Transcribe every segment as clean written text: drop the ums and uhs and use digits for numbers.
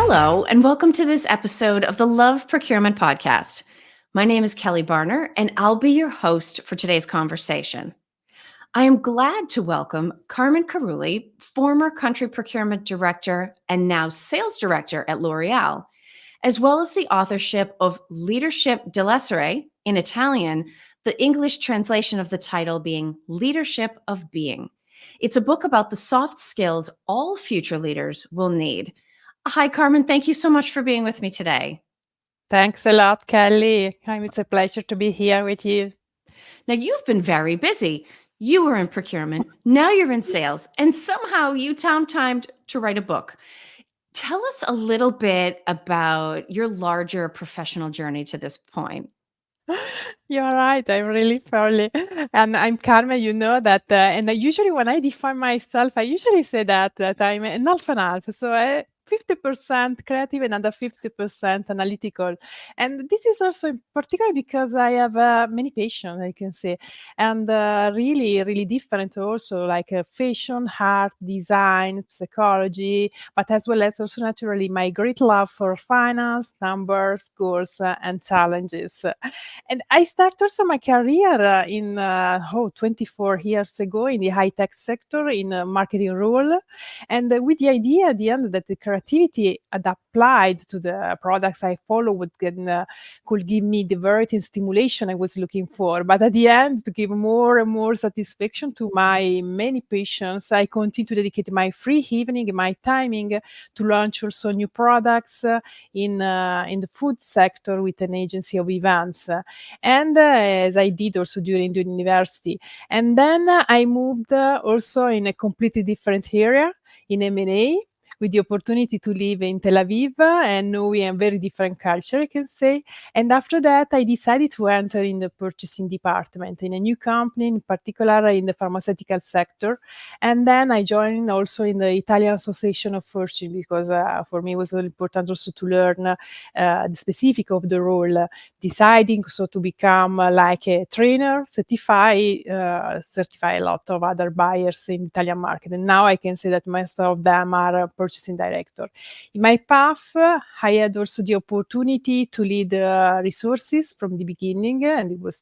Hello, and welcome to this episode of the Love Procurement Podcast. My name is Kelly Barner, and I'll be your host for today's conversation. I am glad to welcome Carmen Carulli, former country procurement director and now sales director at L'Oreal, as well as the authorship of Leadership dell'essere in Italian, the English translation of the title being Leadership of Being. It's a book about the soft skills all future leaders will need. Hi, Carmen. Thank you so much for being with me today. Thanks a lot, Kelly. It's a pleasure to be here with you. Now, you've been very busy. You were in procurement, now you're in sales, and somehow you found time to write a book. Tell us a little bit about your larger professional journey to this point. You're right. I'm really fairly, and I'm Carmen. You know that, and usually when I define myself, I usually say that I'm an half and half. So 50% creative, another 50% analytical, and this is also in particular because I have many passions, I can say, and really, really different also, like fashion, art, design, psychology, but as well as also naturally my great love for finance, numbers, goals, and challenges. And I started also my career in 24 years ago in the high tech sector in a marketing role, and with the idea at the end that the creativity had applied to the products I followed could give me the variety and stimulation I was looking for. But at the end, to give more and more satisfaction to my many patients, I continue to dedicate my free evening, my timing to launch also new products in the food sector with an agency of events, and as I did also during the university. And then I moved also in a completely different area in M&A with the opportunity to live in Tel Aviv and knowing a very different culture, I can say. And after that, I decided to enter in the purchasing department in a new company, in particular in the pharmaceutical sector. And then I joined also in the Italian Association of Purchasing because for me it was very important also to learn the specific of the role, deciding so to become like a trainer, certify a lot of other buyers in the Italian market. And now I can say that most of them are purchasing director. In my path, I had also the opportunity to lead resources from the beginning, and it was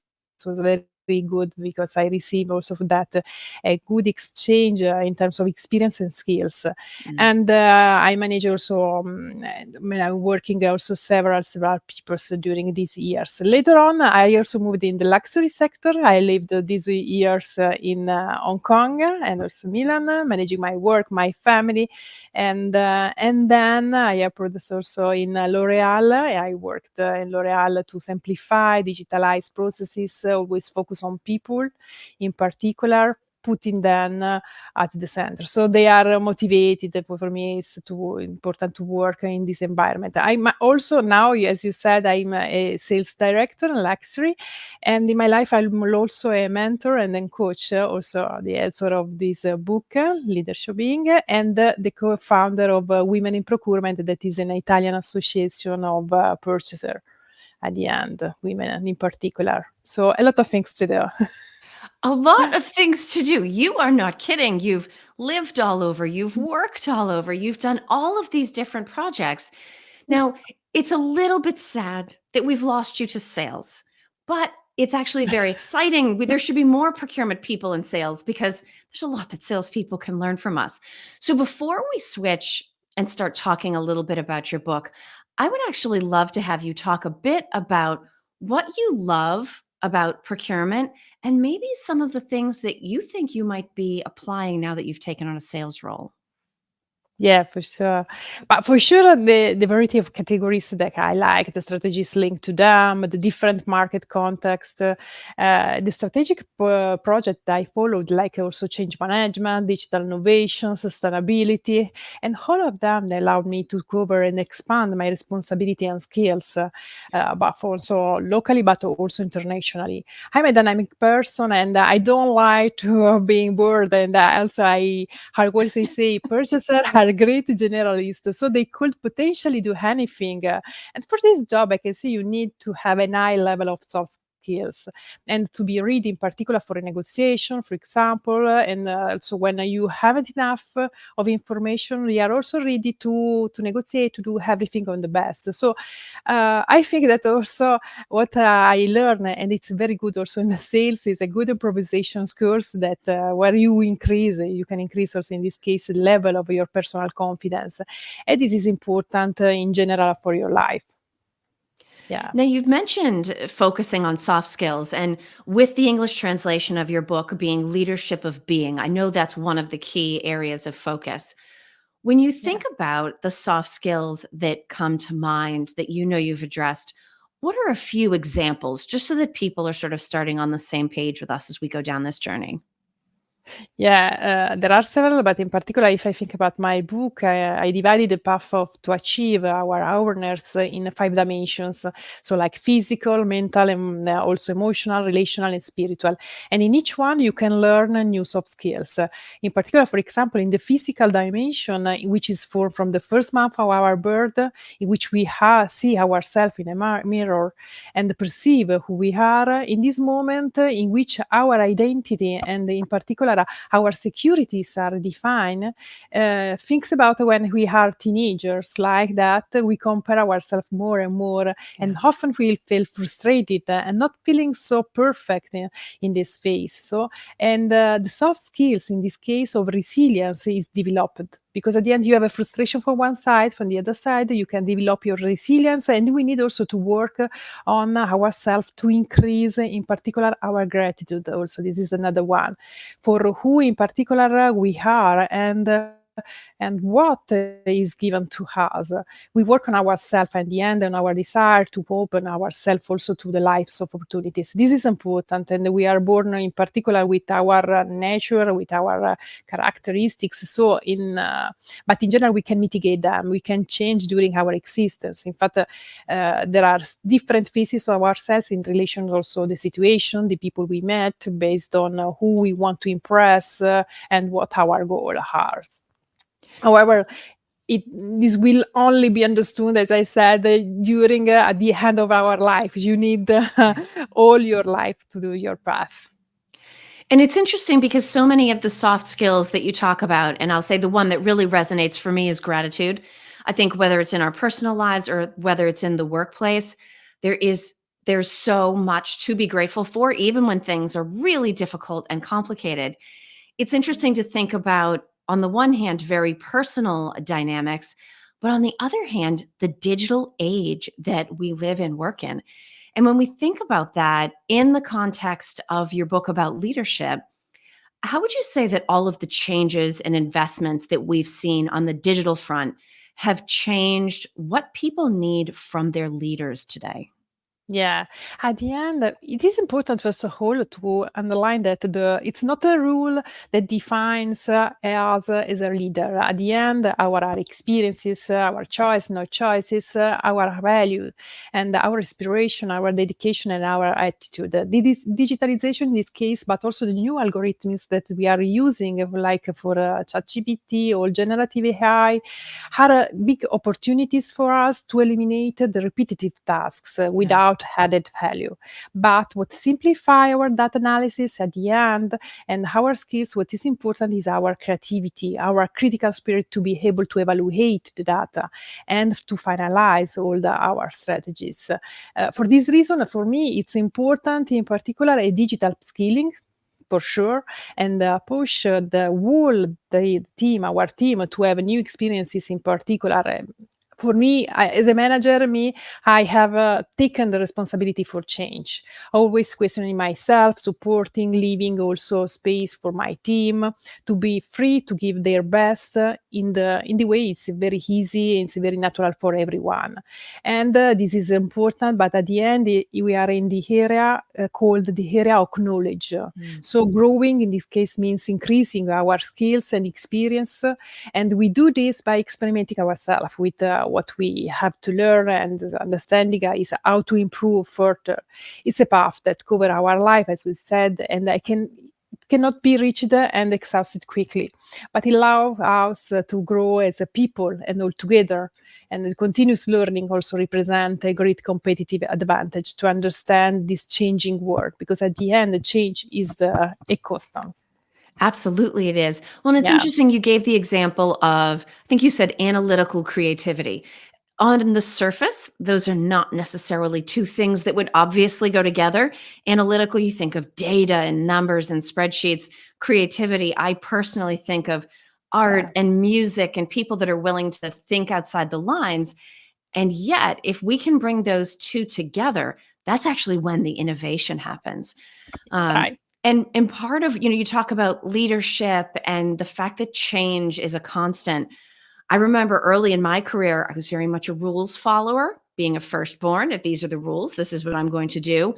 very good because I received also for that a good exchange in terms of experience and skills. Mm. And I manage also, I'm working also several people during these years. Later on, I also moved in the luxury sector. I lived these years in Hong Kong and also Milan, managing my work, my family, and then I approached also in L'Oreal. I worked in L'Oreal to simplify, digitalize processes, always focus on people in particular, putting them at the center. So they are motivated. For me, it's too important to work in this environment. I'm also now, as you said, I'm a sales director in luxury, and in my life, I'm also a mentor and then coach. Also the author of this book, Leadership Being, and the co-founder of Women in Procurement, that is an Italian association of purchaser. At the end, women in particular. So a lot of things to do. A lot of things to do. You are not kidding. You've lived all over, you've worked all over, you've done all of these different projects. Now, it's a little bit sad that we've lost you to sales, but it's actually very exciting. There should be more procurement people in sales because there's a lot that salespeople can learn from us. So before we switch and start talking a little bit about your book, I would actually love to have you talk a bit about what you love about procurement and maybe some of the things that you think you might be applying now that you've taken on a sales role. Yeah, for sure. But for sure, the variety of categories that I like, the strategies linked to them, the different market context, the strategic project I followed, like also change management, digital innovation, sustainability, and all of them they allowed me to cover and expand my responsibility and skills, but for also locally, but also internationally. I'm a dynamic person, and I don't like to being bored, and also I always say purchaser are great generalists, so they could potentially do anything. And for this job, I can say you need to have a high level of soft skills, and to be ready in particular for a negotiation, for example, and also when you haven't enough of information, we are also ready to negotiate, to do everything on the best. So I think that also what I learn, and it's very good also in the sales, is a good improvisation course that where you can increase also in this case the level of your personal confidence, and this is important in general for your life. Yeah. Now, you've mentioned focusing on soft skills, and with the English translation of your book being Leadership of Being, I know that's one of the key areas of focus. When you Yeah. think about the soft skills that come to mind that you know you've addressed, what are a few examples just so that people are sort of starting on the same page with us as we go down this journey? Yeah, there are several, but in particular, if I think about my book, I divided the path of to achieve our awareness in 5 dimensions. So, like physical, mental, and also emotional, relational, and spiritual. And in each one, you can learn new soft skills. In particular, for example, in the physical dimension, which is from the first month of our birth, in which we see ourselves in a mirror and perceive who we are in this moment in which our identity and in particular our securities are defined. Thinks about when we are teenagers like that, we compare ourselves more and more, and Yeah. often we feel frustrated and not feeling so perfect in this phase. So, and the soft skills in this case of resilience is developed, because at the end you have a frustration from one side, from the other side you can develop your resilience, and we need also to work on ourselves to increase in particular our gratitude. Also, this is another one for who in particular we are, and what is given to us. We work on ourselves at the end, and our desire to open ourselves also to the lives of opportunities. This is important, and we are born in particular with our nature, with our characteristics. So but in general, we can mitigate them. We can change during our existence. In fact, there are different phases of ourselves in relation also the situation, the people we met, based on who we want to impress and what our goal are. However, it this will only be understood, as I said, during at the end of our life. You need Yeah. all your life to do your path. And it's interesting because so many of the soft skills that you talk about, and I'll say the one that really resonates for me is gratitude. I think whether it's in our personal lives or whether it's in the workplace, there is there's so much to be grateful for, even when things are really difficult and complicated. It's interesting to think about, on the one hand, very personal dynamics, but on the other hand, the digital age that we live and work in. And when we think about that in the context of your book about leadership, how would you say that all of the changes and investments that we've seen on the digital front have changed what people need from their leaders today? Yeah, at the end, it is important first of all to underline that it's not a rule that defines us as a leader. At the end, our experiences, our choice, no choices, our value, and our inspiration, our dedication, and our attitude. This digitalization in this case, but also the new algorithms that we are using, like for ChatGPT or generative AI, are big opportunities for us to eliminate the repetitive tasks Yeah. without added value. But what simplify our data analysis at the end and our skills, what is important is our creativity, our critical spirit to be able to evaluate the data and to finalize all our strategies. For this reason, for me, it's important in particular a digital skilling for sure, and push the whole our team, to have new experiences in particular. For me, as a manager, I have taken the responsibility for change, always questioning myself, supporting, leaving also space for my team to be free to give their best in the way it's very easy, it's very natural for everyone. And this is important, but at the end, we are in the area called the area of knowledge. Mm. So growing in this case means increasing our skills and experience, and we do this by experimenting ourselves with what we have to learn, and understanding is how to improve further. It's a path that cover our life, as we said, and I can cannot be reached and exhausted quickly, but it allows us to grow as a people and all together. And the continuous learning also represent a great competitive advantage to understand this changing world, because at the end, the change is a constant. Absolutely, it is. Well, and it's Yeah, interesting you gave the example of, I think you said analytical creativity. On the surface, those are not necessarily two things that would obviously go together. Analytical, you think of data and numbers and spreadsheets. Creativity, I personally think of art yeah, and music and people that are willing to think outside the lines. And yet, if we can bring those two together, that's actually when the innovation happens. Um, right. and part of, you talk about leadership and the fact that change is a constant. I remember early in my career, I was very much a rules follower, being a firstborn. If these are the rules, this is what I'm going to do.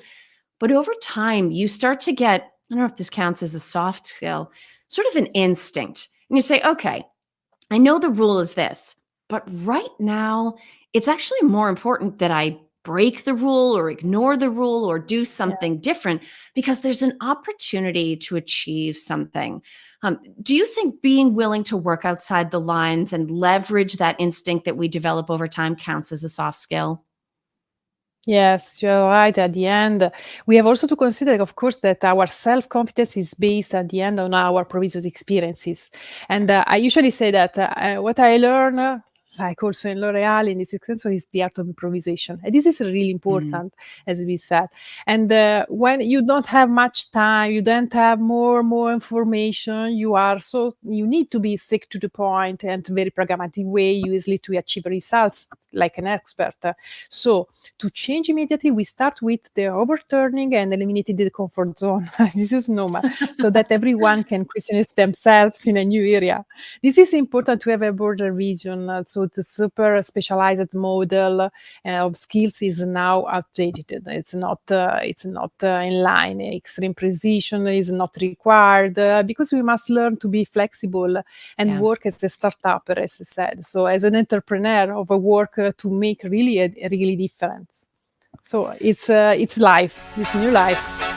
But over time, you start to get, I don't know if this counts as a soft skill, sort of an instinct. And you say, okay, I know the rule is this, but right now, it's actually more important that I break the rule or ignore the rule or do Yeah. something different because there's an opportunity to achieve something. Do you think being willing to work outside the lines and leverage that instinct that we develop over time counts as a soft skill? Yes, you're right. At the end, we have also to consider, of course, that our self confidence is based at the end on our previous experiences. And I usually say that what I learn, like also in L'Oreal, in this example, is the art of improvisation. And this is really Mm, important, as we said. And when you don't have much time, you don't have more information, you need to be stick to the point and very pragmatic way, usually to achieve results like an expert. So to change immediately, we start with the overturning and eliminating the comfort zone. This is normal, so that everyone can question themselves in a new area. This is important to have a broader vision. So the super specialized model of skills is now outdated. It's not in line. Extreme precision is not required because we must learn to be flexible and yeah. work as a startup, as I said. So as an entrepreneur of a work to make really a really difference. So it's life. It's new life.